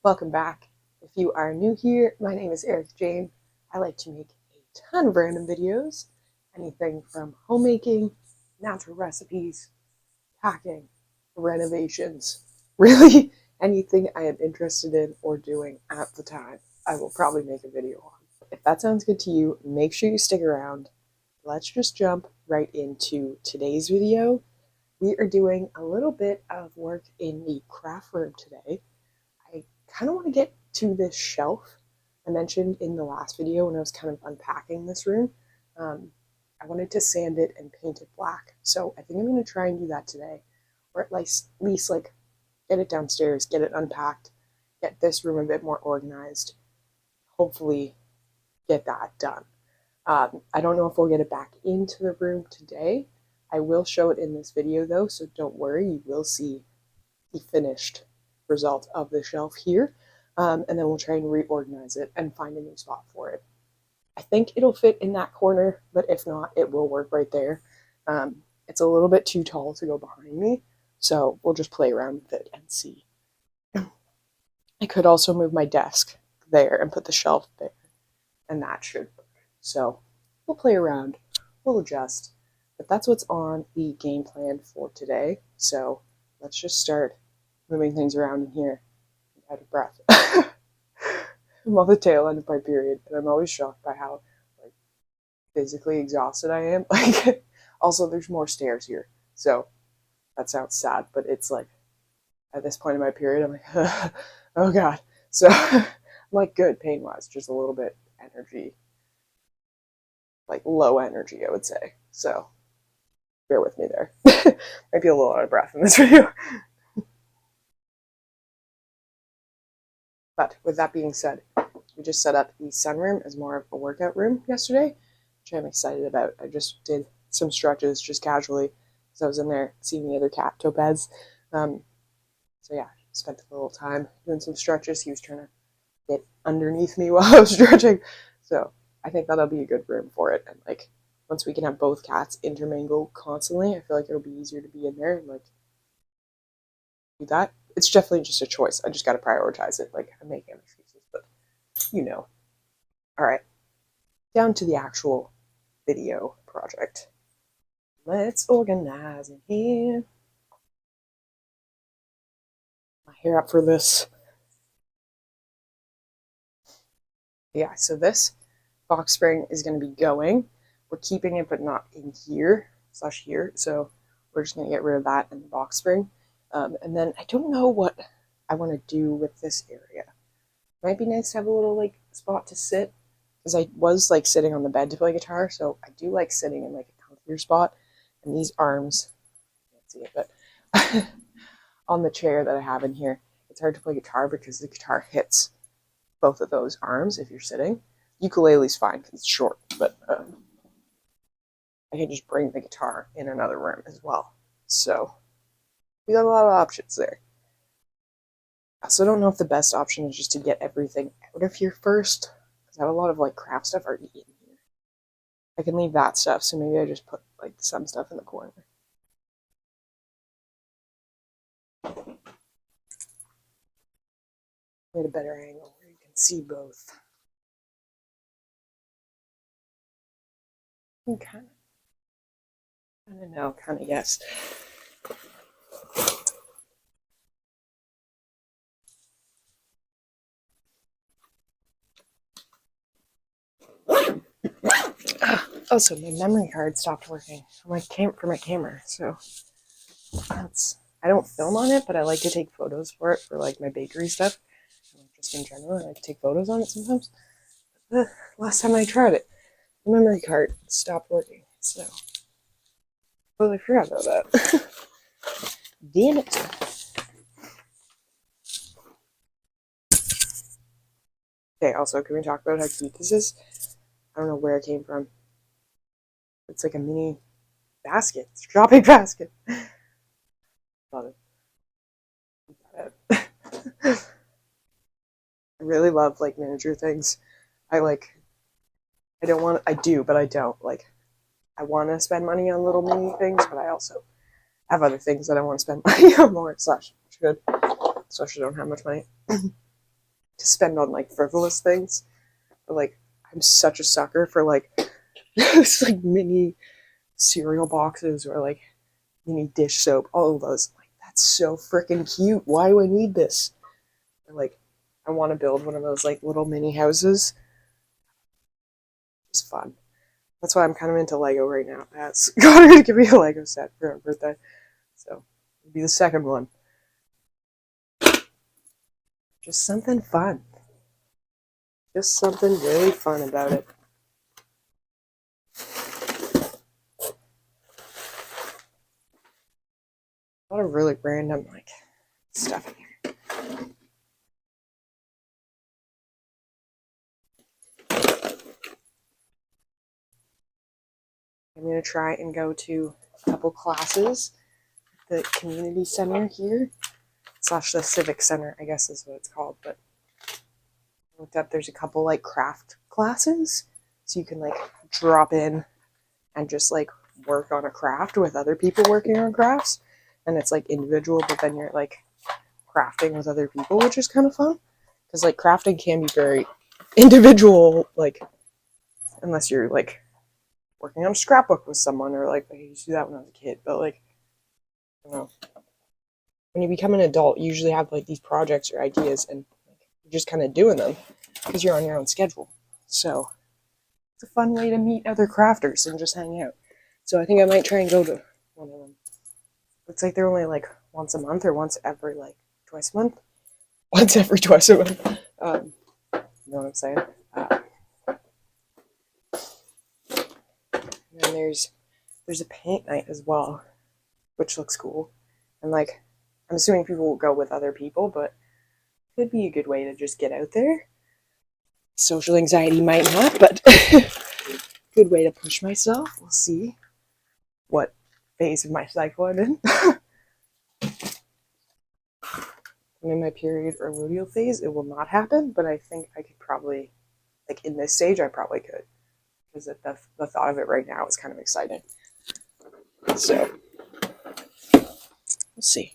Welcome back. If you are new here, my name is Erika Jane. I like to make a ton of random videos, anything from homemaking, natural recipes, packing, renovations, really anything I am interested in or doing at the time, I will probably make a video on. If that sounds good to you, make sure you stick around. Let's just jump right into today's video. We are doing a little bit of work in the craft room today. I kind of want to get to this shelf I mentioned in the last video when I was kind of unpacking this room. I wanted to sand it and paint it black, so I think I'm going to try and do that today, or at least like get it downstairs, get it unpacked, get this room a bit more organized, hopefully get that done. I don't know if we'll get it back into the room today. I will show it in this video though, so don't worry, you will see the finished result of the shelf here, and then we'll try and reorganize it and find a new spot for it. I think it'll fit in that corner, but if not, it will work right there. It's a little bit too tall to go behind me, so we'll just play around with it and see. I could also move my desk there and put the shelf there, and that should work. So we'll play around, we'll adjust, but that's what's on the game plan for today. So let's just start moving things around in here. I'm out of breath. I'm on the tail end of my period, and I'm always shocked by how physically exhausted I am. Also, there's more stairs here, so that sounds sad, but it's like at this point in my period, I'm like, oh god. So I'm like good pain-wise, just a little bit energy, like low energy, I would say. So bear with me there. Might be a little out of breath in this video. But with that being said, we just set up the sunroom as more of a workout room yesterday, which I'm excited about. I just did some stretches just casually because I was in there seeing the other cat Topaz. So yeah, spent a little time doing some stretches. He was trying to get underneath me while I was stretching. So I think that'll be a good room for it. And like once we can have both cats intermingle constantly, I feel like it'll be easier to be in there and like do that. It's definitely just a choice. I just got to prioritize it. Like I'm making excuses, but you know. All right, down to the actual video project. Let's organize in here. My hair up for this. Yeah, so this box spring is going to be going. We're keeping it, but not in here / here. So we're just going to get rid of that and the box spring. And then I don't know what I want to do with this area. Might be nice to have a little like spot to sit, because I was like sitting on the bed to play guitar, so I do like sitting in like a comfier spot. And these arms, you can't see it, but on the chair that I have in here, it's hard to play guitar because the guitar hits both of those arms if you're sitting. Ukulele's fine because it's short, but I can just bring the guitar in another room as well. So we got a lot of options there. So I don't know if the best option is just to get everything out of here first, because I have a lot of like craft stuff already in here. I can leave that stuff, so maybe I just put like some stuff in the corner. Get a better angle where you can see both. You kind of, I don't know, kind of yes. Also, my memory card stopped working for my camera, so that's, I don't film on it, but I like to take photos for it for like my bakery stuff. Just in general, I like to take photos on it sometimes. Last time I tried it, the memory card stopped working, so totally forgot about that. Damn it. Okay, also, can we talk about how cute this is? I don't know where it came from. It's like a mini basket. It's a shopping basket. Love it. I really love like miniature things. I do, but I don't. Like, I want to spend money on little mini things, but I also have other things that I want to spend money on more, / should, especially don't have much money. to spend on like frivolous things. But like I'm such a sucker for like it's like mini cereal boxes or like mini dish soap, all of those. Like that's so freaking cute. Why do I need this? Or like I want to build one of those like little mini houses. It's fun. That's why I'm kind of into Lego right now. I asked got her to give me a Lego set for her birthday. So it'll be the second one. Just something fun. Just something really fun about it. A lot of really random like stuff in here. I'm going to try and go to a couple classes at the community center here, / the civic center, I guess is what it's called. But I looked up, there's a couple like craft classes, so you can like drop in and just like work on a craft with other people working on crafts. And it's like individual, but then you're like crafting with other people, which is kind of fun. Because like crafting can be very individual, like unless you're like working on a scrapbook with someone, or like I used to do that when I was a kid. But like, I don't know, when you become an adult, you usually have like these projects or ideas, and like, you're just kind of doing them because you're on your own schedule. So it's a fun way to meet other crafters and just hang out. So I think I might try and go to one of them. Looks like they're only like once a month or once every like twice a month. Once every twice a month. You know what I'm saying? And there's a paint night as well, which looks cool. And like, I'm assuming people will go with other people, but it could be a good way to just get out there. Social anxiety might not, but good way to push myself. We'll see what phase of my cycle I'm in. I'm in my period or luteal phase. It will not happen, but I think I could probably, like in this stage, I probably could. Because the thought of it right now is kind of exciting. So, we'll see.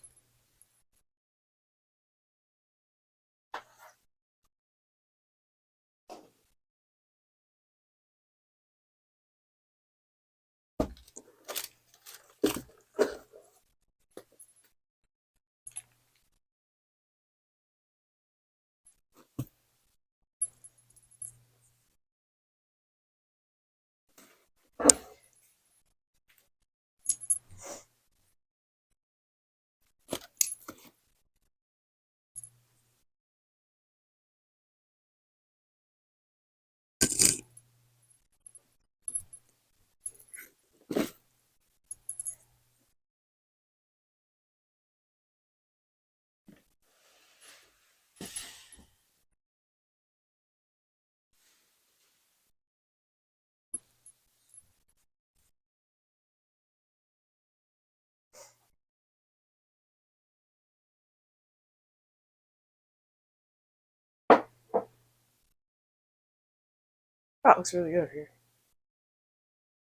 That looks really good here.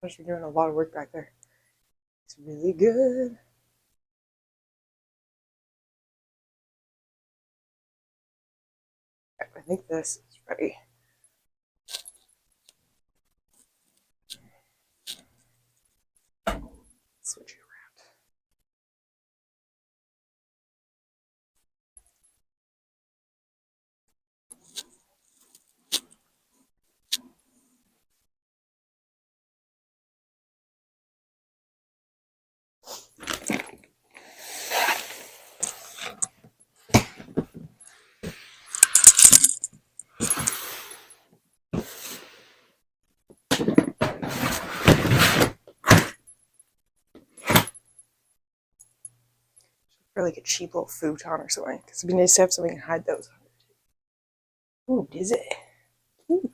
Especially doing a lot of work back there. It's really good. I think this is ready. Switch it around. Or like a cheap little futon or something. Because it'd be nice to have something to hide those under. Ooh, is it? Ooh.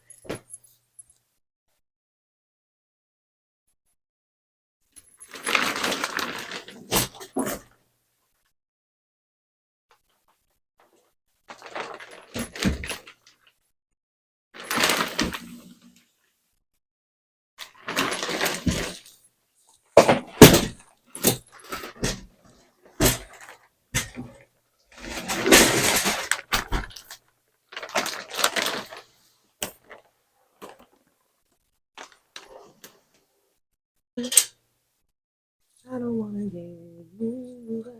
I don't want to give you that.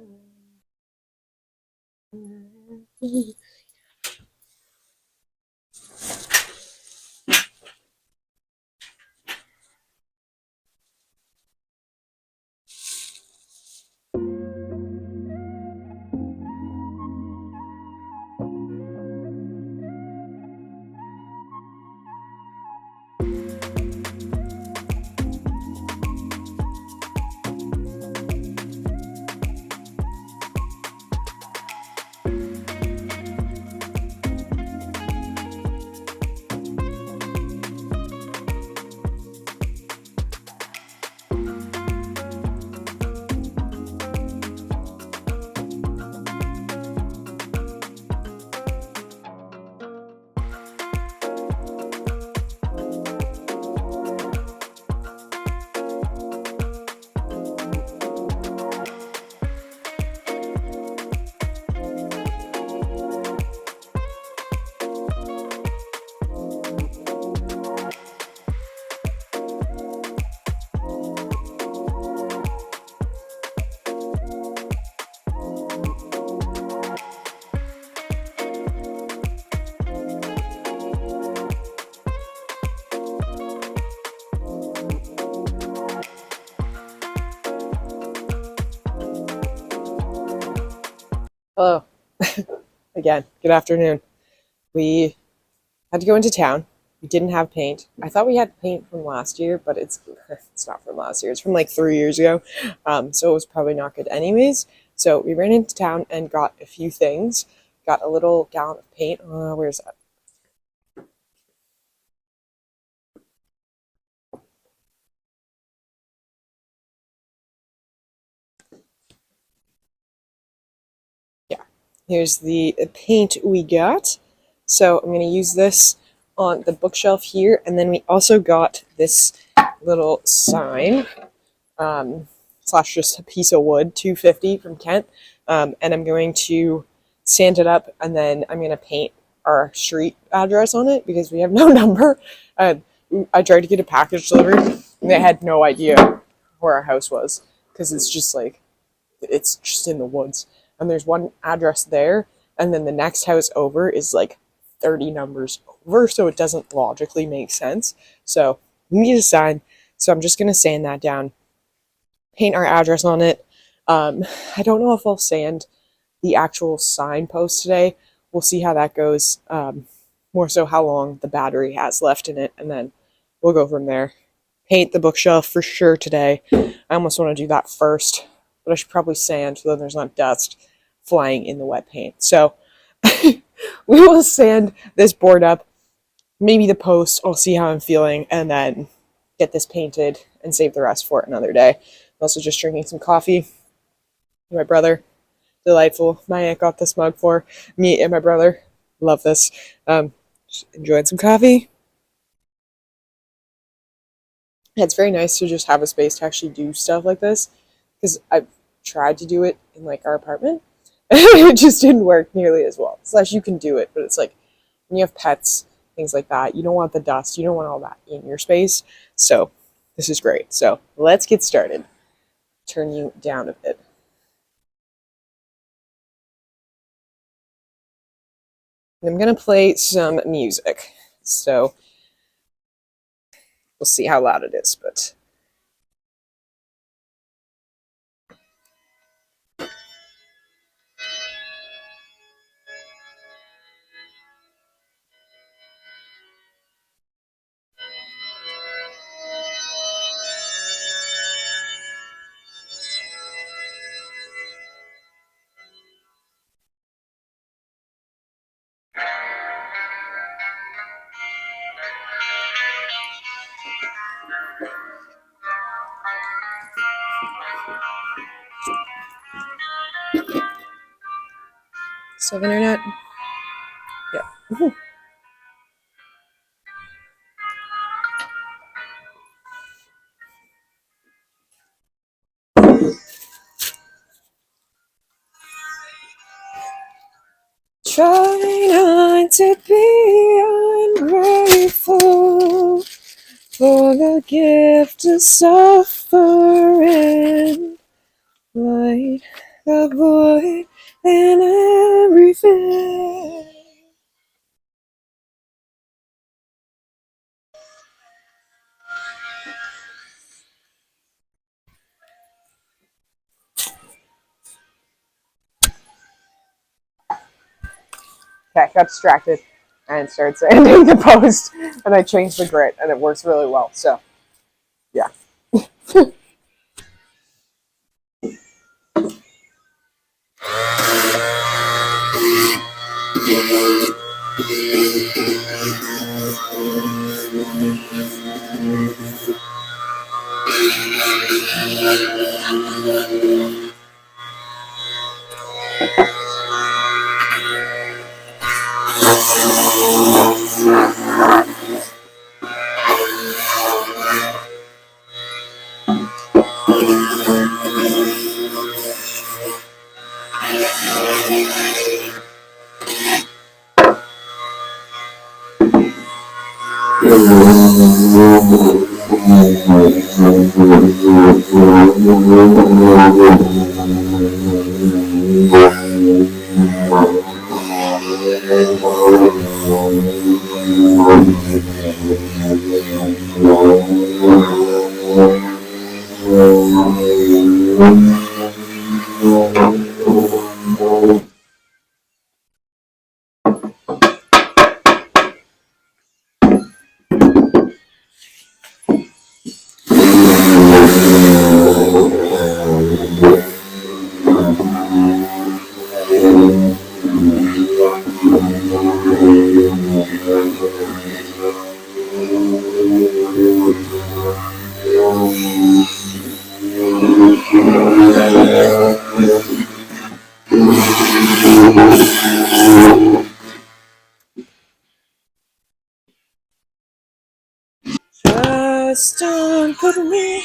Hello. Again, good afternoon. We had to go into town. We didn't have paint. I thought we had paint from last year, but it's not from last year. It's from like 3 years ago. So it was probably not good anyways. So we ran into town and got a few things. Got a little gallon of paint. Where's that? Yeah. Here's the paint we got. So I'm going to use this on the bookshelf here. And then we also got this little sign. Slash just a piece of wood, 250 from Kent. And I'm going to sand it up, and then I'm going to paint our street address on it because we have no number. I tried to get a package delivered, and they had no idea where our house was because it's just in the woods. And there's one address there, and then the next house over is like 30 numbers over, so it doesn't logically make sense. So we need a sign. So I'm just going to sand that down, paint our address on it. I don't know if I'll sand the actual signpost today. We'll see how that goes. More so how long the battery has left in it, and then we'll go from there. Paint the bookshelf for sure today. I almost want to do that first, but I should probably sand so then there's not dust flying in the wet paint. So we will sand this board up, maybe the post. I'll see how I'm feeling, and then get this painted and save the rest for another day. I'm also just drinking some coffee. My brother, delightful. My aunt got this mug for me and my brother. Love this. Just enjoying some coffee. It's very nice to just have a space to actually do stuff like this, because I've tried to do it in like our apartment. It just didn't work nearly as well. Slash, you can do it, but it's like when you have pets, things like that, you don't want the dust, you don't want all that in your space. So this is great. So let's get started. Turn you down a bit. I'm gonna play some music. So we'll see how loud it is, but still internet? Yeah. Try not to be ungrateful. for the gift of suffering, light the void in everything. Okay, got distracted and started sanding the post, and I changed the grit, and it works really well. So, yeah. Just don't put me.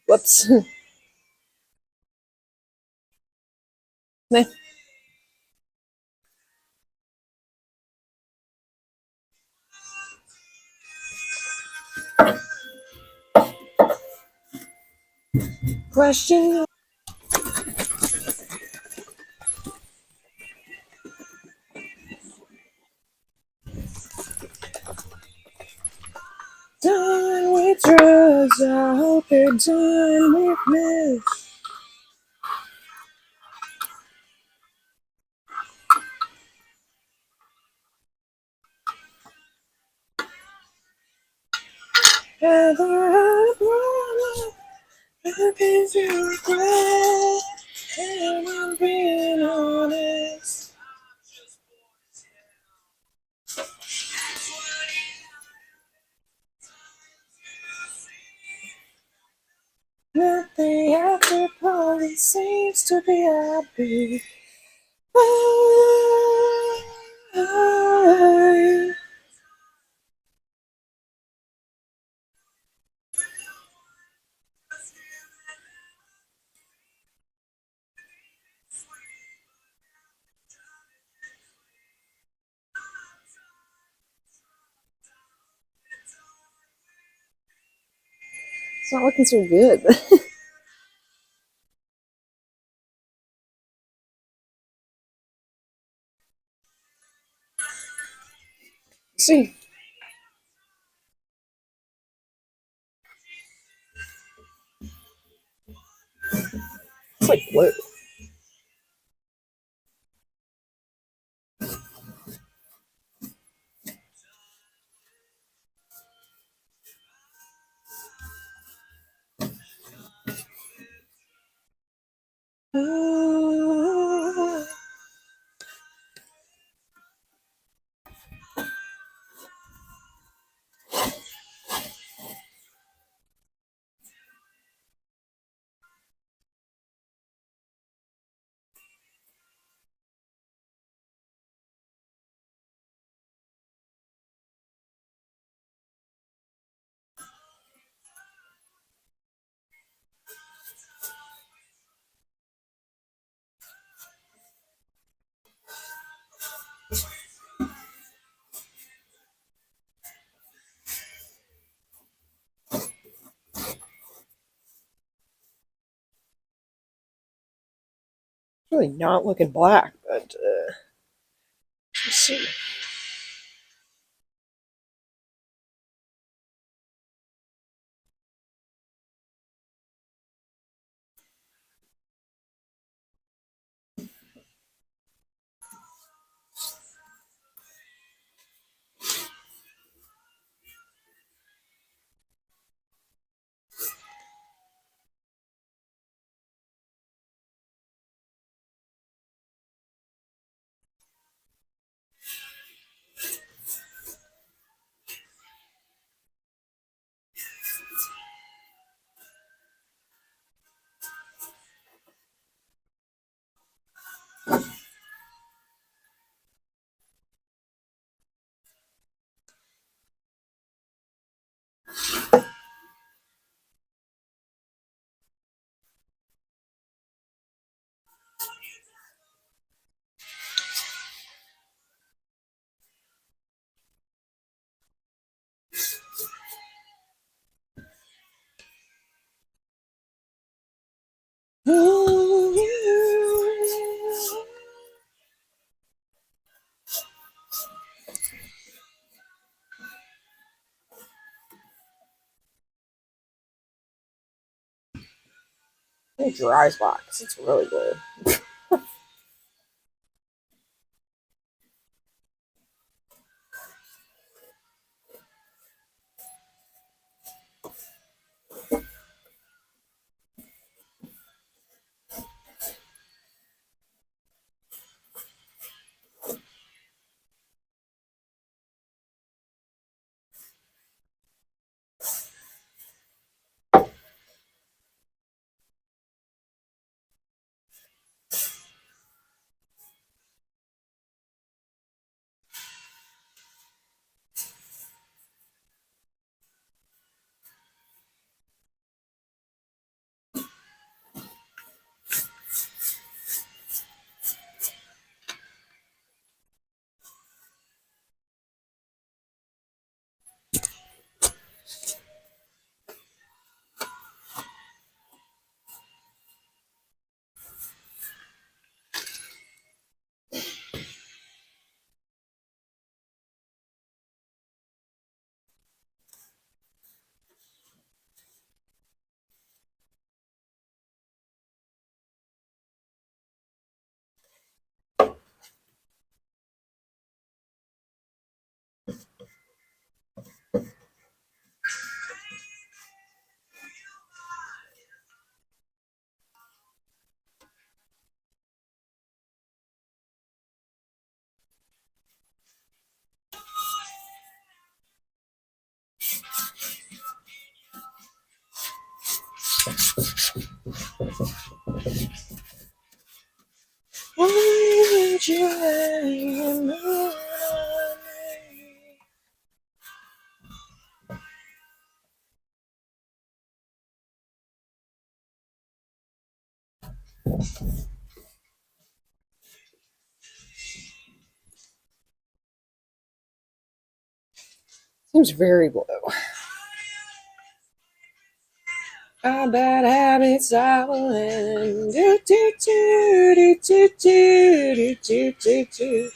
Whoops. Question. Done with drugs, I hope you're done with me. Ever had a problem, I've been through regret, and I'm being honest. That the after party seems to be happy. I It's not looking so good. Let's see. It's like blue. Really not looking black, but let's see. It dries box. It's really good. Seems very blue. Our bad habits I will end. Do, do, do, do, do, do, do, do, do.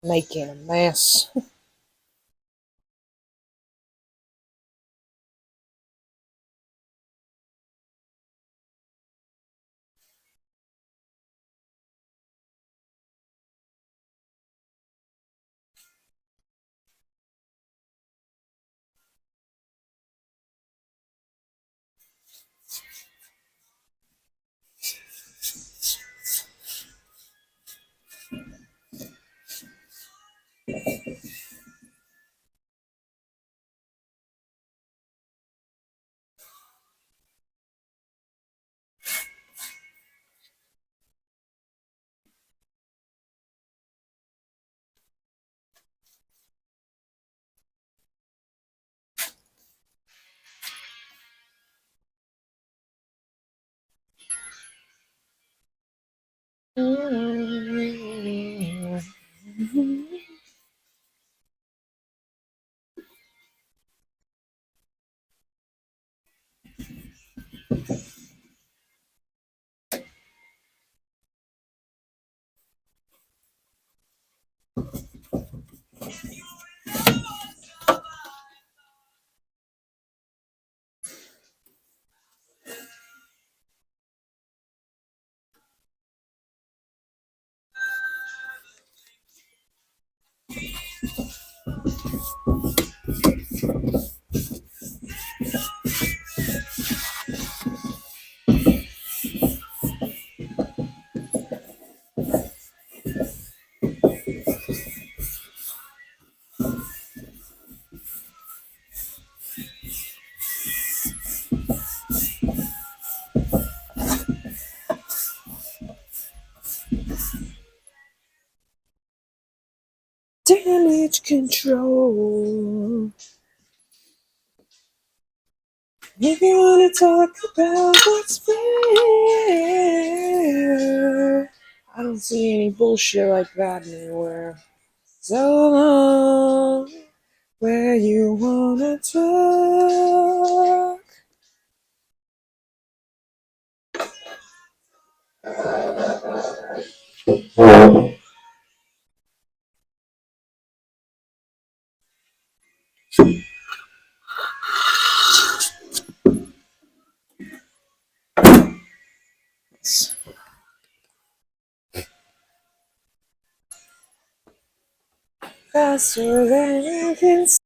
Making a mess. Damage control. If you want to talk about what's fair, I don't see any bullshit like that anywhere. So long, where you wanna talk. Faster than you can see.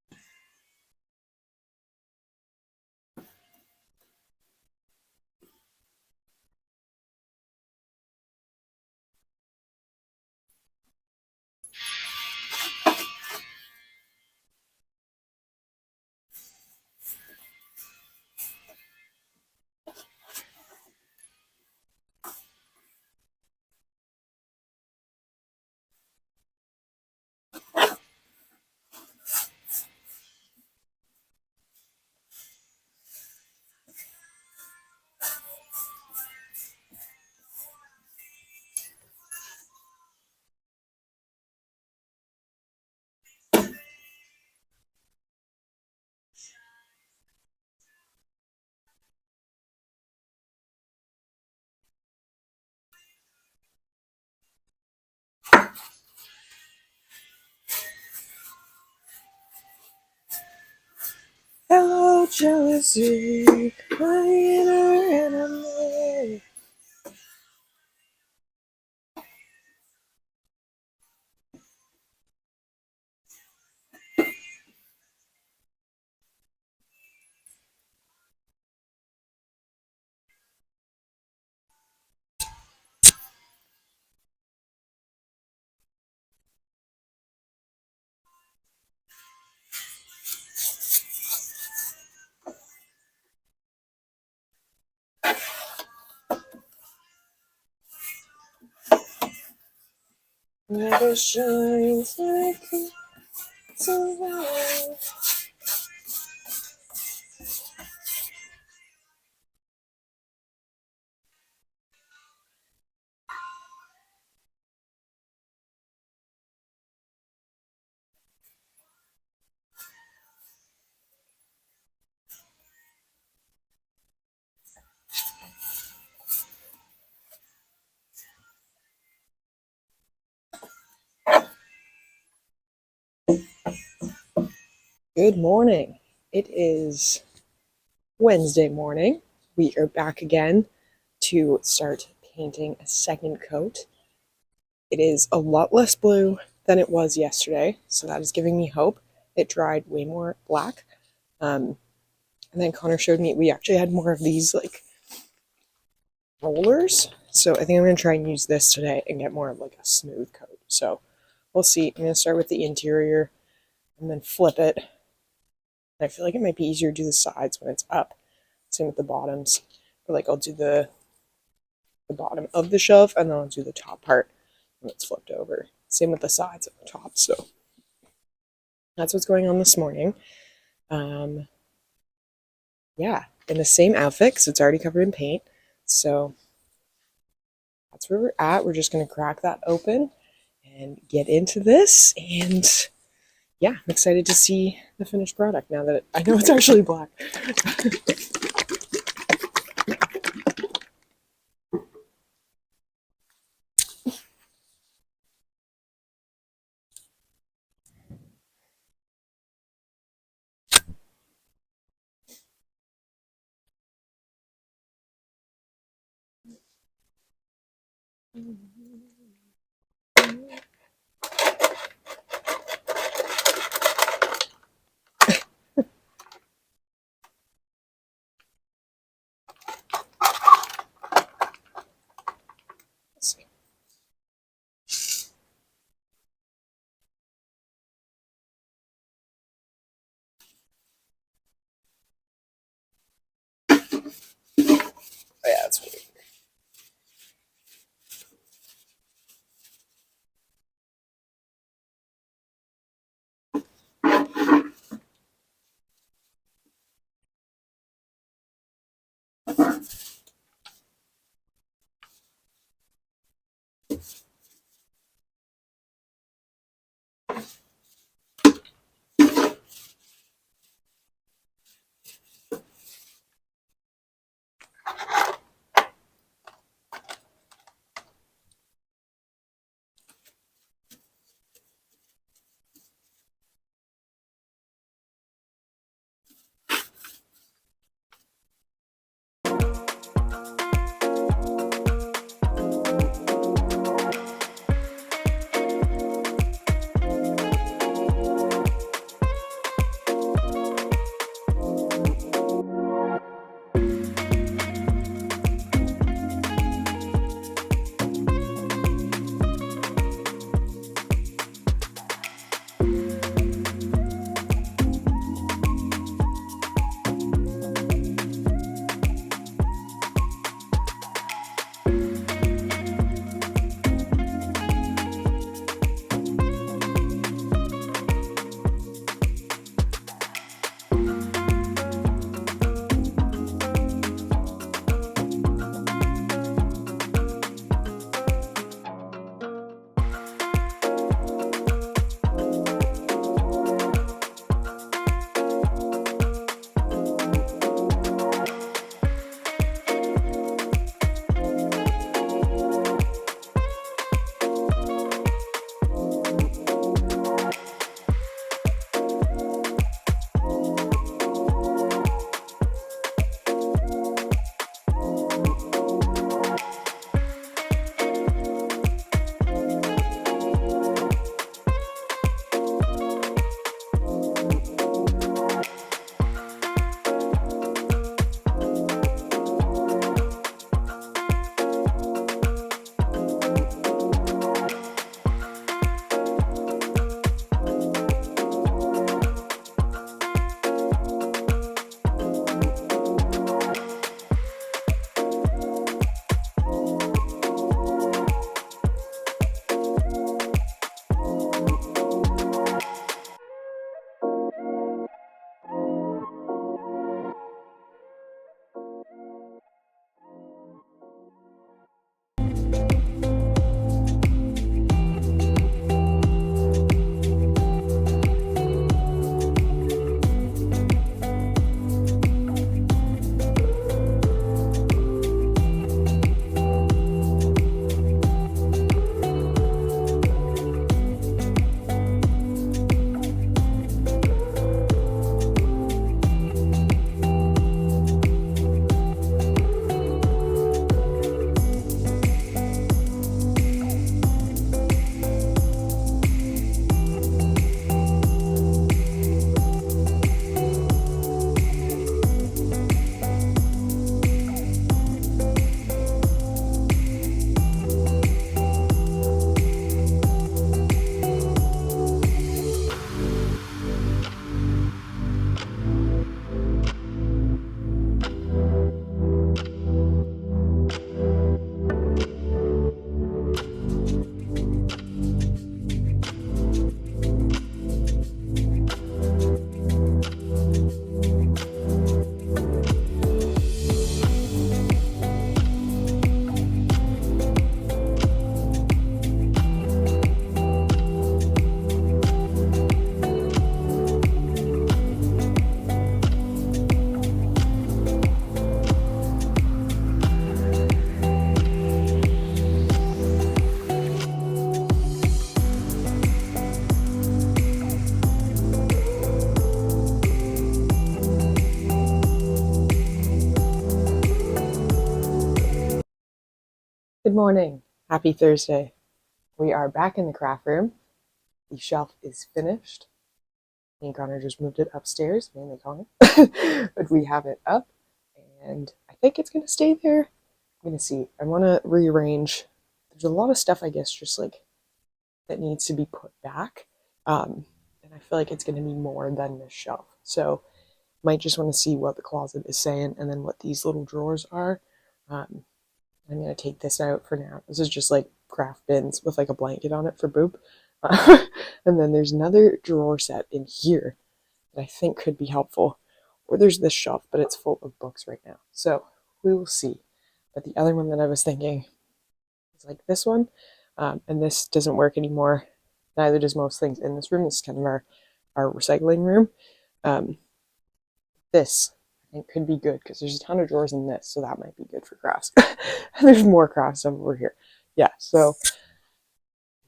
jealousy, my inner enemy. Never shines like it's alive. Good morning. It is Wednesday morning. We are back again to start painting a second coat. It is a lot less blue than it was yesterday, so that is giving me hope. It dried way more black. And then Connor showed me we actually had more of these like rollers. So I think I'm going to try and use this today and get more of like a smooth coat. So we'll see. I'm going to start with the interior and then flip it. I feel like it might be easier to do the sides when it's up. Same with the bottoms. Or like I'll do the bottom of the shelf and then I'll do the top part when it's flipped over. Same with the sides and the top. So that's what's going on this morning. Yeah, in the same outfit because it's already covered in paint. So that's where we're at. We're just going to crack that open and get into this. And yeah, I'm excited to see the finished product now that I know it's actually black. Let's see. Oh yeah, that's weird. Good morning. Happy Thursday. We are back in the craft room. The shelf is finished. Me and Connor just moved it upstairs, mainly Connor, but we have it up and I think it's going to stay there. I'm going to see. I want to rearrange. There's a lot of stuff, I guess, just like that needs to be put back. And I feel like it's going to be more than this shelf. So might just want to see what the closet is saying and then what these little drawers are. I'm going to take this out for now. This is just like craft bins with like a blanket on it for Boop. And then there's another drawer set in here that I think could be helpful. Or there's this shelf, but it's full of books right now. So we will see. But the other one that I was thinking is like this one. And this doesn't work anymore. Neither does most things in this room. This is kind of our recycling room. This I think could be good because there's a ton of drawers in this, so that might be good for crafts. And there's more craft stuff over here. Yeah, so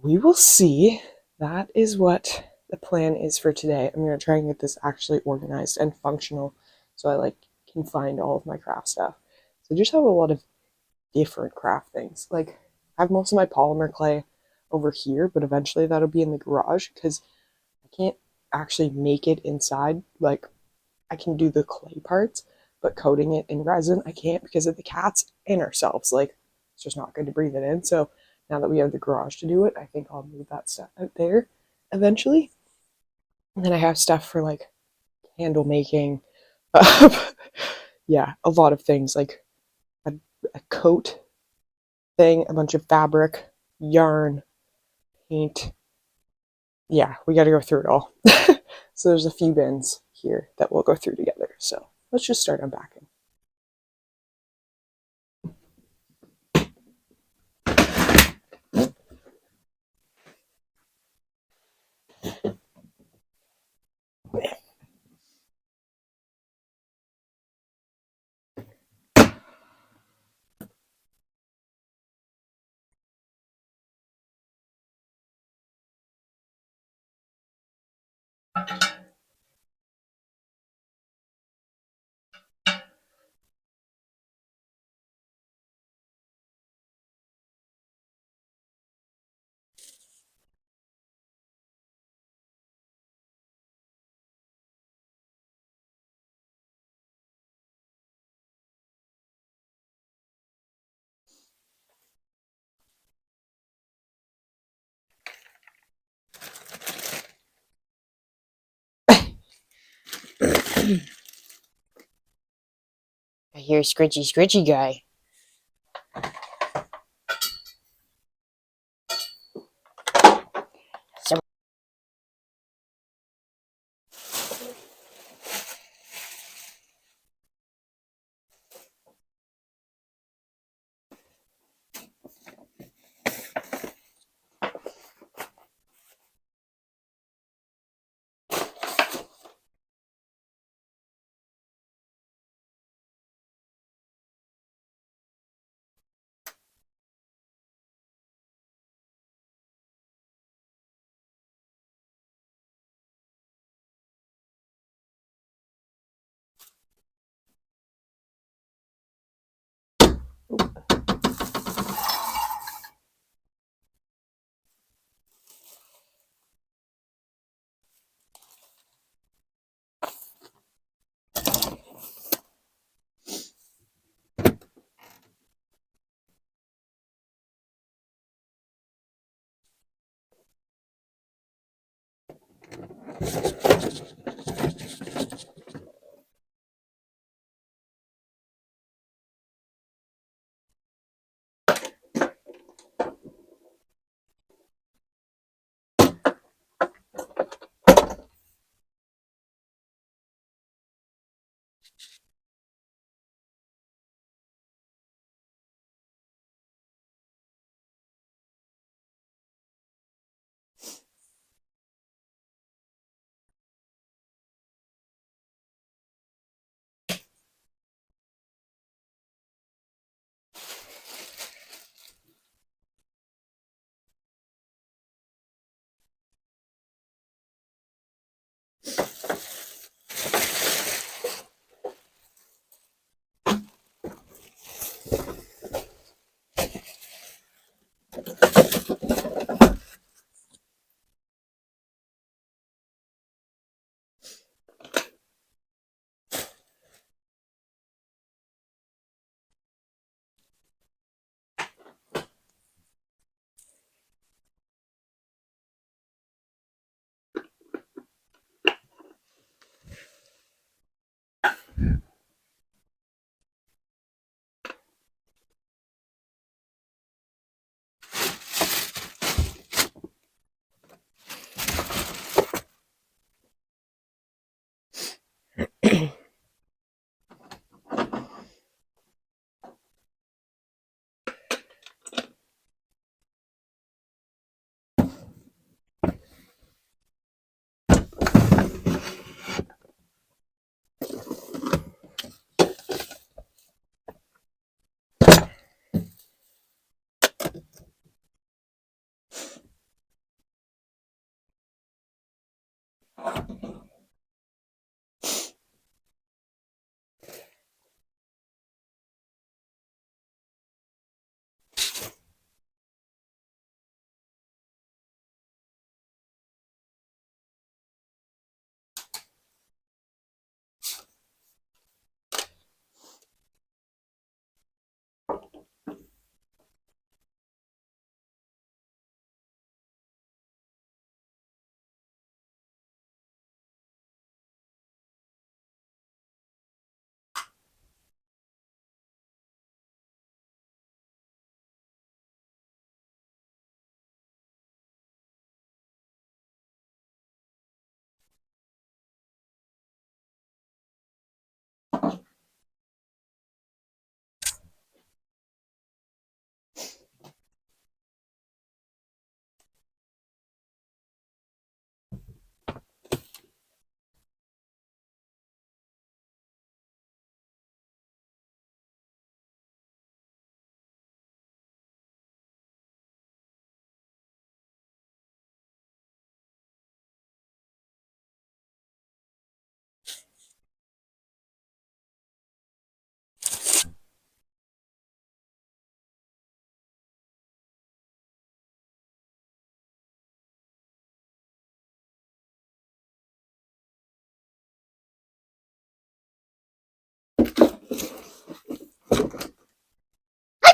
we will see. That is what the plan is for today. I'm going to try and get this actually organized and functional so I can find all of my craft stuff. So I just have a lot of different craft things. Like I have most of my polymer clay over here, but eventually that'll be in the garage because I can't actually make it inside. Like I can do the clay parts, but coating it in resin, I can't because of the cats and ourselves. Like, it's just not good to breathe it in. So now that we have the garage to do it, I think I'll move that stuff out there eventually. And then I have stuff for like candle making. Yeah, a lot of things like a coat thing, a bunch of fabric, yarn, paint. Yeah, we got to go through it all. So there's a few bins here that we'll go through together. So let's just start unpacking. I hear scritchy scritchy guy. Some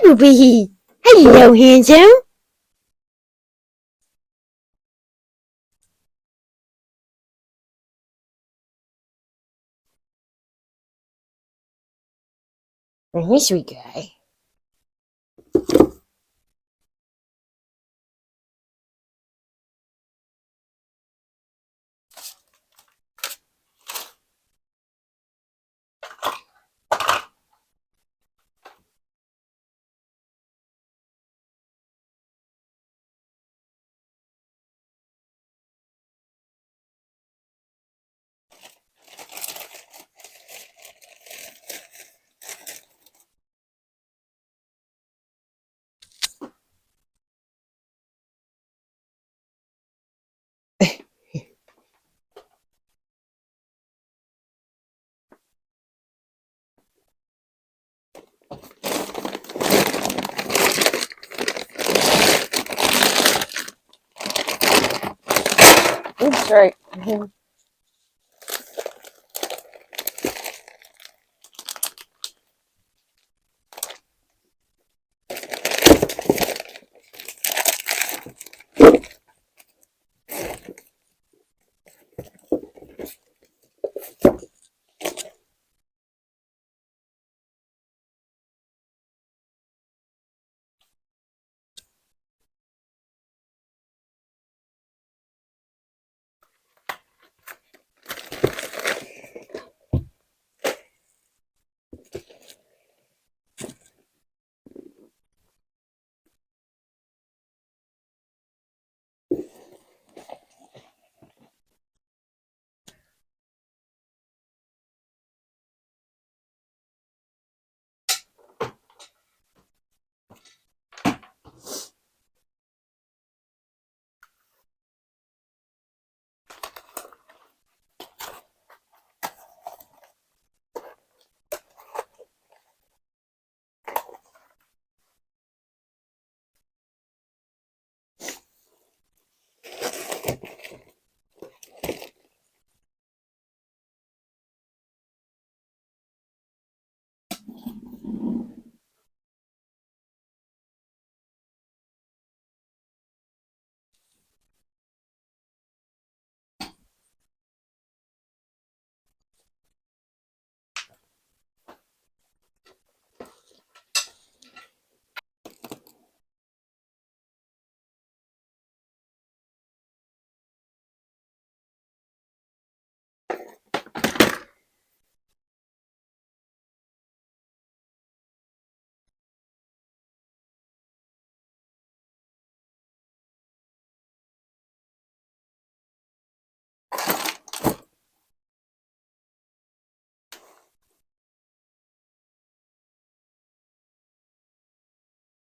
Bumblebee! Hello, handsome! Hey, sweet guy. Oops, sorry.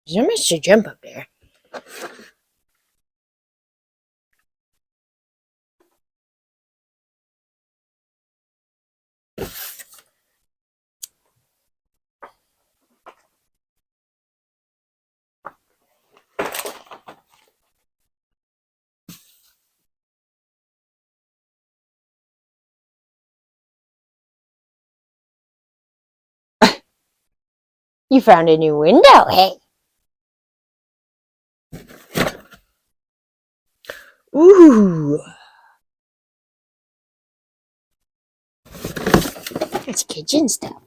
There's not much to jump up there. You found a new window, hey? Ooh! That's kitchen stuff.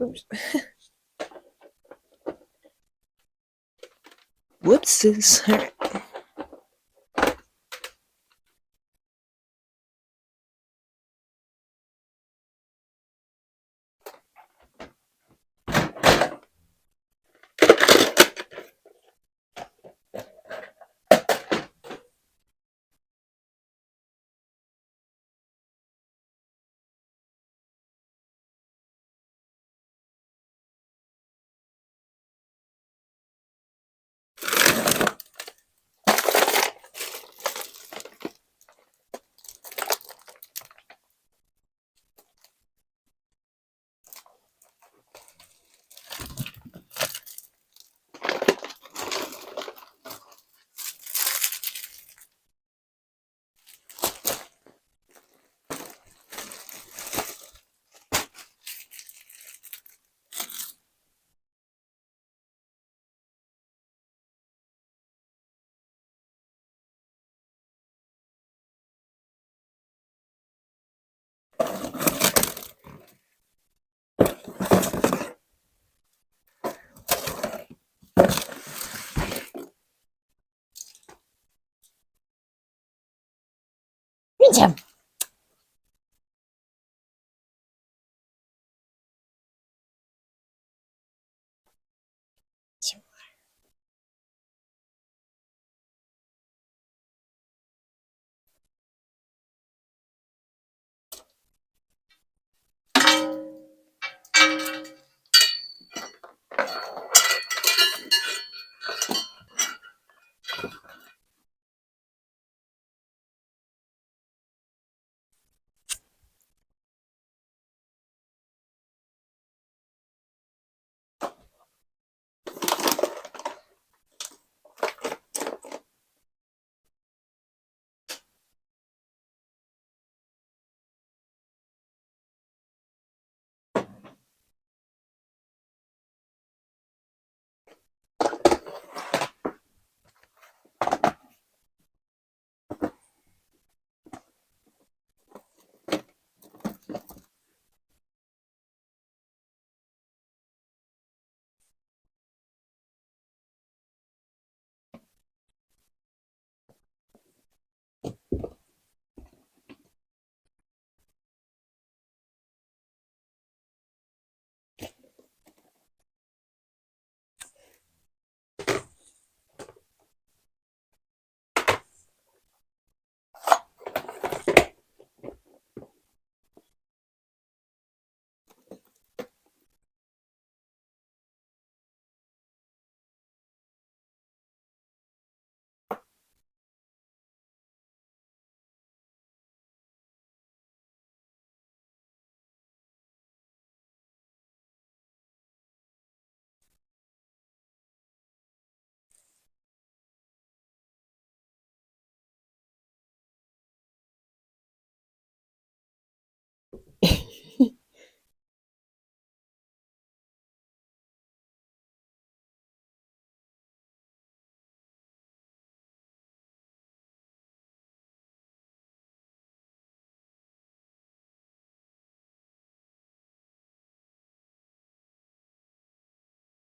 Oops. Whoopsies. All right. want some?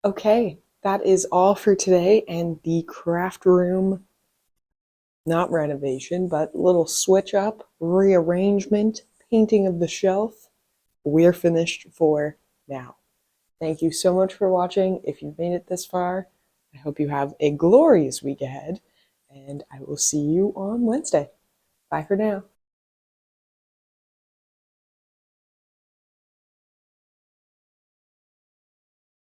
Okay, that is all for today and the craft room, not renovation, but little switch up, rearrangement, painting of the shelf. We're finished for now. Thank you so much for watching. If you've made it this far, I hope you have a glorious week ahead, and I will see you on Wednesday. Bye for now.